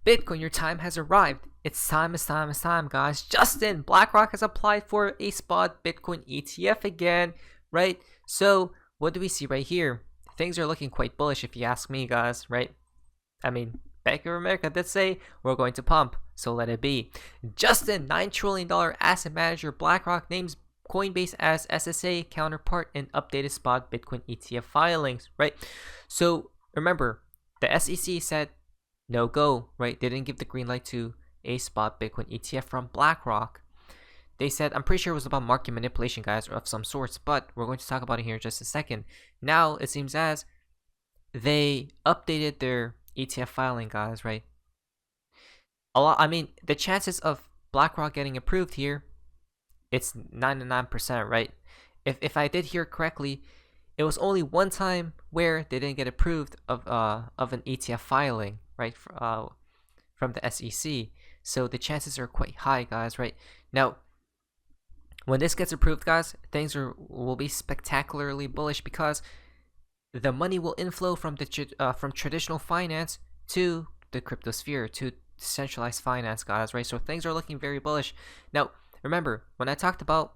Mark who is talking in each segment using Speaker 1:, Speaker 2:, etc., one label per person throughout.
Speaker 1: Bitcoin, your time has arrived. It's time, guys. Justin, BlackRock has applied for a spot Bitcoin ETF again, right? So, what do we see right here? Things are looking quite bullish if you ask me, guys, right? I mean, Bank of America did say we're going to pump, so let it be. Justin, $9 trillion asset manager BlackRock names Coinbase as SSA counterpart in updated spot Bitcoin ETF filings, right? So, remember, the SEC said no go, right? They didn't give the green light to a spot Bitcoin ETF from BlackRock. They said, I'm pretty sure it was about market manipulation, guys, or of some sorts, but we're going to talk about it here in just a second. Now, it seems as they updated their ETF filing, guys, right? The chances of BlackRock getting approved here, it's 99%, right? If I did hear correctly, it was only one time where they didn't get approved of an ETF filing, right? From the SEC. So the chances are quite high, guys, right? Now, when this gets approved, guys, things will be spectacularly bullish because the money will inflow from from traditional finance to the crypto sphere, to decentralized finance, guys, right? So things are looking very bullish. Now, remember, when I talked about,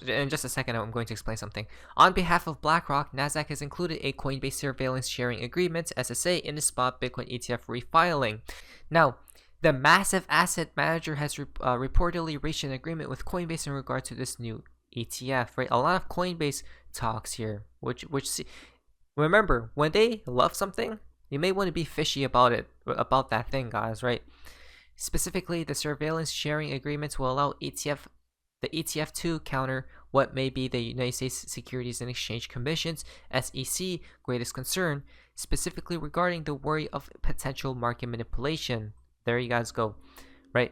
Speaker 1: in just a second, I'm going to explain something. On behalf of BlackRock, Nasdaq has included a Coinbase Surveillance Sharing Agreement, SSA, in the spot Bitcoin ETF refiling. Now, the massive asset manager has reportedly reached an agreement with Coinbase in regard to this new ETF, right? A lot of Coinbase talks here, remember, when they love something, you may want to be fishy about that thing, guys, right? Specifically, the surveillance sharing agreements will allow the ETF to counter what may be the United States Securities and Exchange Commission's SEC greatest concern, specifically regarding the worry of potential market manipulation. There you guys go, right?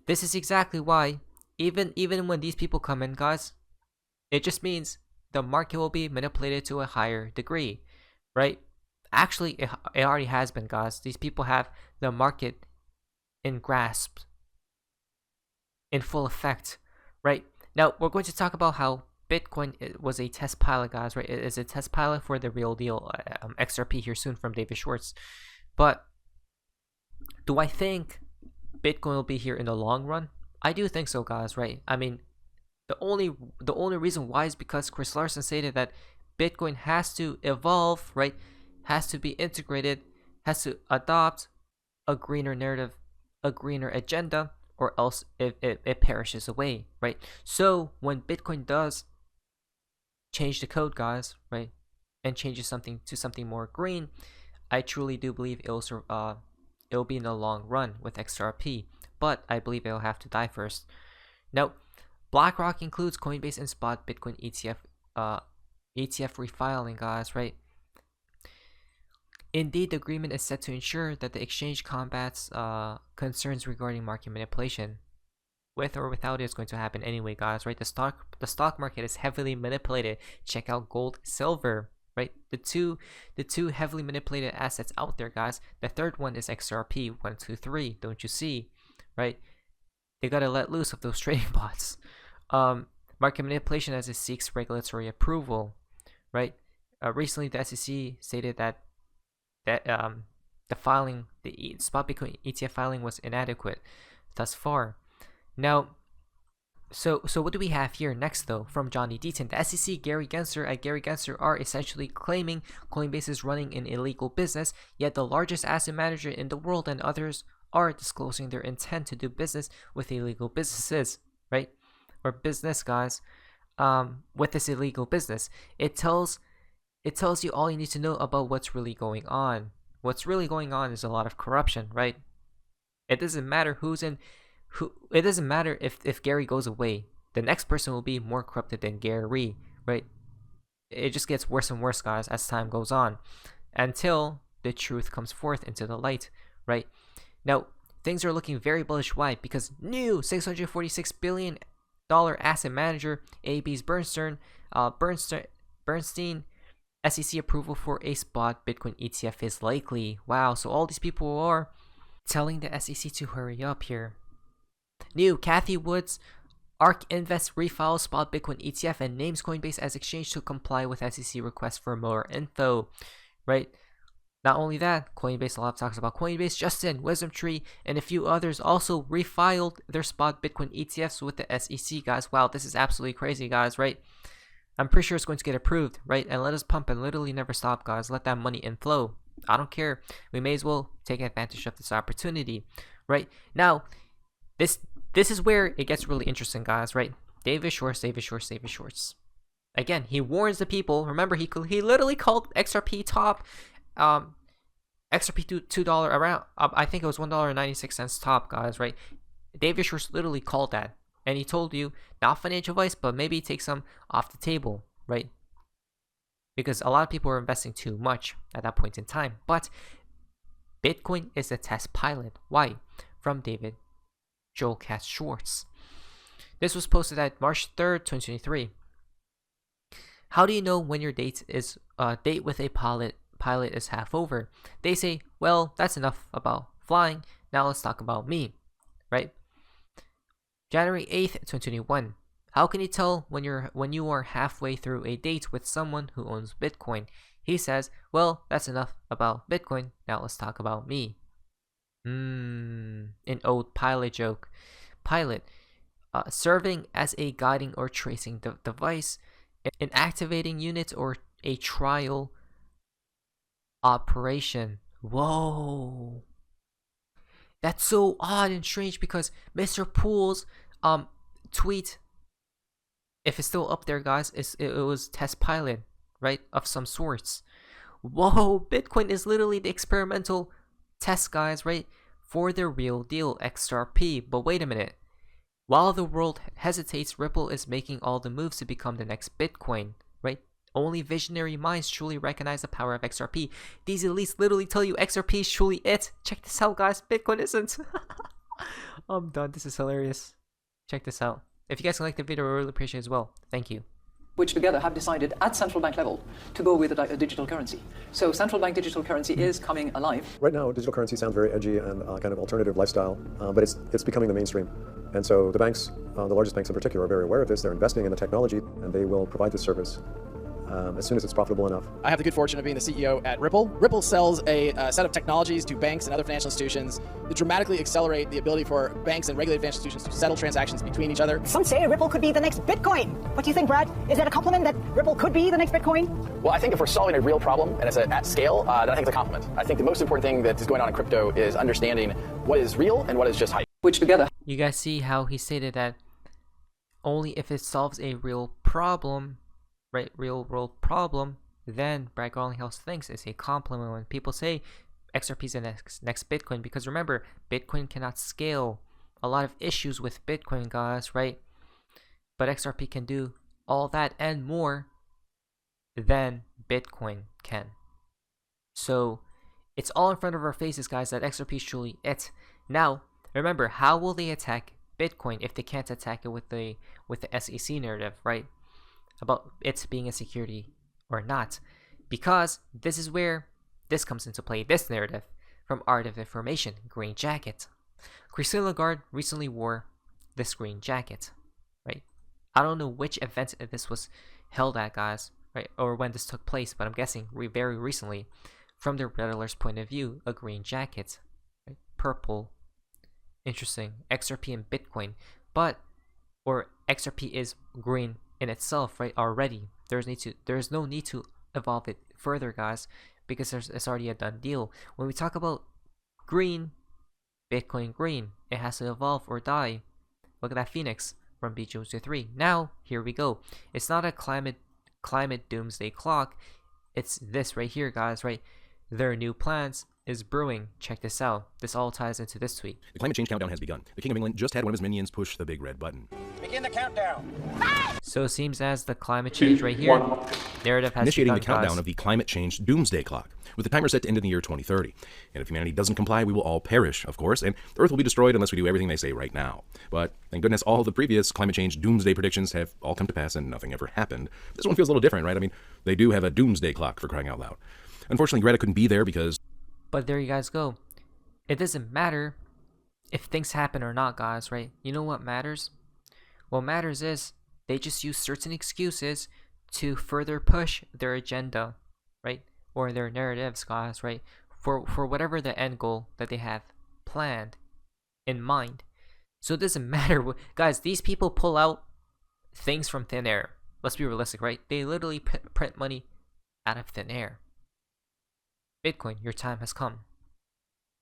Speaker 1: This is exactly why, even when these people come in, guys, it just means the market will be manipulated to a higher degree, right? Actually, it already has been, guys. These people have the market in grasp, in full effect, right? Now, we're going to talk about how Bitcoin was a test pilot, guys, right? It is a test pilot for the real deal, XRP here soon from David Schwartz. But do I think Bitcoin will be here in the long run? I do think so, guys, right? I mean, the only reason why is because Chris Larsen stated that Bitcoin has to evolve, right? Has to be integrated, has to adopt a greener narrative, a greener agenda, or else it perishes away, right? So when Bitcoin does change the code, guys, right, and changes something to something more green, I truly do believe it'll be in the long run with XRP, but I believe it'll have to die first. Now, BlackRock includes Coinbase and spot Bitcoin ETF refiling, guys, right? Indeed, the agreement is set to ensure that the exchange combats concerns regarding market manipulation. With or without it, it's going to happen anyway, guys, right? The stock market is heavily manipulated. Check out gold, silver, right? The two heavily manipulated assets out there, guys. The third one is XRP 123. Don't you see, right? They gotta let loose of those trading bots. Market manipulation as it seeks regulatory approval, right? Recently, the SEC stated that the spot Bitcoin ETF filing was inadequate thus far. Now, so what do we have here next, though? From Johnny Deaton, the SEC, Gary Gensler are essentially claiming Coinbase is running an illegal business, yet the largest asset manager in the world and others are disclosing their intent to do business with illegal businesses, right? Or business, guys, with this illegal business. It tells you all you need to know about what's really going on. What's really going on is a lot of corruption, right? It doesn't matter it doesn't matter if Gary goes away. The next person will be more corrupted than Gary, right? It just gets worse and worse, guys, as time goes on, until the truth comes forth into the light, right? Now, things are looking very bullish. Why? Because new $646 billion asset manager, AB's Bernstein, SEC approval for a spot Bitcoin ETF is likely. Wow, so all these people are telling the SEC to hurry up here. New, Kathy Woods, ARK Invest refiles spot Bitcoin ETF and names Coinbase as exchange to comply with SEC requests for more info, right? Not only that, Coinbase, a lot of talks about Coinbase, Justin, Wisdom Tree, and a few others also refiled their spot Bitcoin ETFs with the SEC, guys. Wow, this is absolutely crazy, guys, right? I'm pretty sure it's going to get approved, right? And let us pump and literally never stop, guys. Let that money inflow. I don't care. We may as well take advantage of this opportunity, right? Now, this is where it gets really interesting, guys, right? David Schwartz. Again, he warns the people. Remember, he literally called XRP top, XRP $2 around. I think it was $1.96 top, guys. Right? David Schwartz literally called that, and he told you not financial advice, but maybe take some off the table, right? Because a lot of people were investing too much at that point in time. But Bitcoin is a test pilot. Why? From David Joel Katz Schwartz. This was posted at March 3rd, 2023. How do you know when your date with a pilot is half over? They say, well, that's enough about flying. Now let's talk about me, right? January 8th, 2021. How can you tell when you are halfway through a date with someone who owns Bitcoin? He says, well, that's enough about Bitcoin. Now let's talk about me. An old pilot joke. Pilot, serving as a guiding or tracing device, an activating unit, or a trial operation. Whoa. That's so odd and strange because Mr. Poole's tweet, if it's still up there, guys, it was test pilot, right, of some sorts. Whoa, Bitcoin is literally the experimental test, guys, right, for the real deal, XRP. But wait a minute. While the world hesitates, Ripple is making all the moves to become the next Bitcoin, right? Only visionary minds truly recognize the power of XRP. These elites literally tell you XRP is truly it. Check this out, guys. Bitcoin isn't. I'm done. This is hilarious. Check this out. If you guys can like the video, I really appreciate it as well. Thank you.
Speaker 2: Which together have decided at central bank level to go with a digital currency. So central bank digital currency is coming alive.
Speaker 3: Right now, digital currency sounds very edgy and kind of alternative lifestyle, but it's becoming the mainstream. And so the banks, the largest banks in particular, are very aware of this. They're investing in the technology, and they will provide this service as soon as it's profitable enough.
Speaker 4: I have the good fortune of being the CEO at Ripple. Ripple sells a set of technologies to banks and other financial institutions that dramatically accelerate the ability for banks and regulated financial institutions to settle transactions between each other.
Speaker 5: Some say Ripple could be the next Bitcoin. What do you think, Brad? Is that a compliment that Ripple could be the next Bitcoin?
Speaker 6: Well, I think if we're solving a real problem and it's at scale, then I think it's a compliment. I think the most important thing that is going on in crypto is understanding what is real and what is just hype.
Speaker 2: Which together.
Speaker 1: You guys see how he stated that only if it solves a real problem, right, real world problem, then Brad Garlinghouse thinks it's a compliment when people say XRP is the next Bitcoin. Because remember, Bitcoin cannot scale. A lot of issues with Bitcoin, guys, right? But XRP can do all that and more than Bitcoin can. So it's all in front of our faces, guys, that XRP is truly it. Now, remember, how will they attack Bitcoin if they can't attack it with the SEC narrative, right? About it being a security or not? Because this is where this comes into play, this narrative from Art of Information, green jacket. Christine Lagarde recently wore this green jacket, right? I don't know which event this was held at, guys, right, or when this took place, but I'm guessing very recently. From the Redditors' point of view, a green jacket, right? Purple. Interesting. XRP and Bitcoin, or XRP is green in itself, right? Already, there's no need to evolve it further, guys, because it's already a done deal. When we talk about green, Bitcoin green, it has to evolve or die. Look at that Phoenix from BJ03. Now here we go. It's not a climate doomsday clock. It's this right here, guys, right? Their new plans is brewing. Check this out. This all ties into this tweet.
Speaker 7: The climate change countdown has begun. The King of England just had one of his minions push the big red button.
Speaker 8: Begin the countdown.
Speaker 1: So it seems as the climate change right here narrative has
Speaker 7: initiating
Speaker 1: begun,
Speaker 7: the countdown
Speaker 1: guys.
Speaker 7: of the climate change doomsday clock, with the timer set to end in the year 2030. And if humanity doesn't comply, we will all perish, of course, and the Earth will be destroyed unless we do everything they say right now. But thank goodness all of the previous climate change doomsday predictions have all come to pass and nothing ever happened. This one feels a little different, right? I mean, they do have a doomsday clock, for crying out loud. Unfortunately, Greta couldn't be there because...
Speaker 1: But there you guys go. It doesn't matter if things happen or not, guys, right? You know what matters? What matters is they just use certain excuses to further push their agenda, right? or their narratives, guys, right? For whatever the end goal that they have planned in mind. So it doesn't matter guys, these people pull out things from thin air. Let's be realistic, right? They literally print money out of thin air. Bitcoin, your time has come.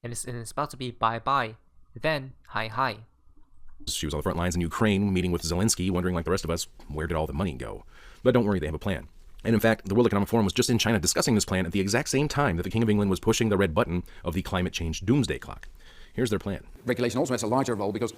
Speaker 1: And it's about to be bye-bye, then hi-hi.
Speaker 7: She was on the front lines in Ukraine, meeting with Zelensky, wondering like the rest of us, where did all the money go? But don't worry, they have a plan. And in fact, the World Economic Forum was just in China discussing this plan at the exact same time that the King of England was pushing the red button of the climate change doomsday clock. Here's their plan.
Speaker 8: Regulation also has a larger role because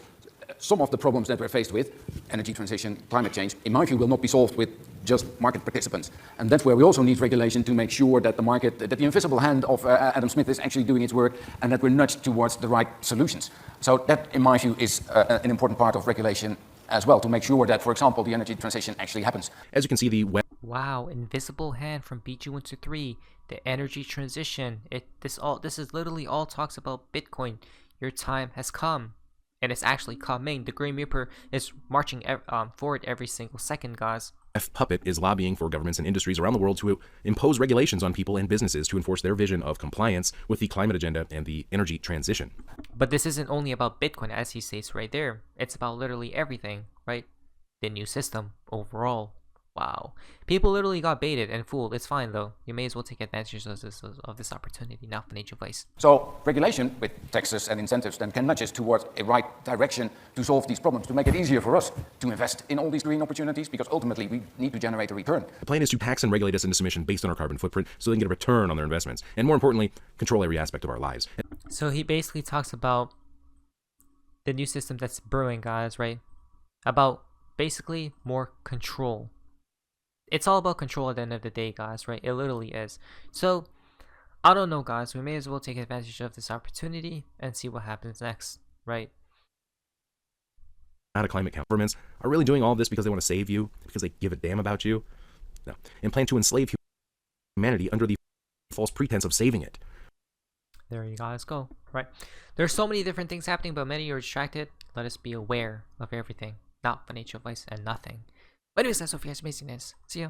Speaker 8: some of the problems that we're faced with, energy transition, climate change, in my view, will not be solved with just market participants. And that's where we also need regulation to make sure that the market, that the invisible hand of Adam Smith is actually doing its work and that we're nudged towards the right solutions. So that, in my view, is an important part of regulation as well, to make sure that, for example, the energy transition actually happens.
Speaker 7: As you can see, the
Speaker 1: Wow, invisible hand from BG123, the energy transition. This is literally all talks about Bitcoin. Your time has come, and it's actually coming. The Grim Reaper is marching forward every single second, guys.
Speaker 7: Puppet is lobbying for governments and industries around the world to impose regulations on people and businesses to enforce their vision of compliance with the climate agenda and the energy transition.
Speaker 1: But this isn't only about Bitcoin, as he states right there. It's about literally everything, right? The new system overall. Wow. People literally got baited and fooled. It's fine though. You may as well take advantage of this opportunity, not financial advice.
Speaker 8: So regulation with taxes and incentives then can nudge us towards a right direction to solve these problems, to make it easier for us to invest in all these green opportunities, because ultimately we need to generate a return.
Speaker 7: The plan is to tax and regulate us into submission based on our carbon footprint so they can get a return on their investments. And more importantly, control every aspect of our lives.
Speaker 1: So he basically talks about the new system that's brewing, guys, right? About basically more control. It's all about control at the end of the day, guys, right? It literally is. So, I don't know, guys. We may as well take advantage of this opportunity and see what happens next, right?
Speaker 7: Not a climate count. Governments are really doing all this because they want to save you, because they give a damn about you. No. And plan to enslave humanity under the false pretense of saving it.
Speaker 1: There you guys go, right? There's so many different things happening, but many are distracted. Let us be aware of everything. Not financial advice and nothing. But anyways, that's all for you guys' amazingness. See ya.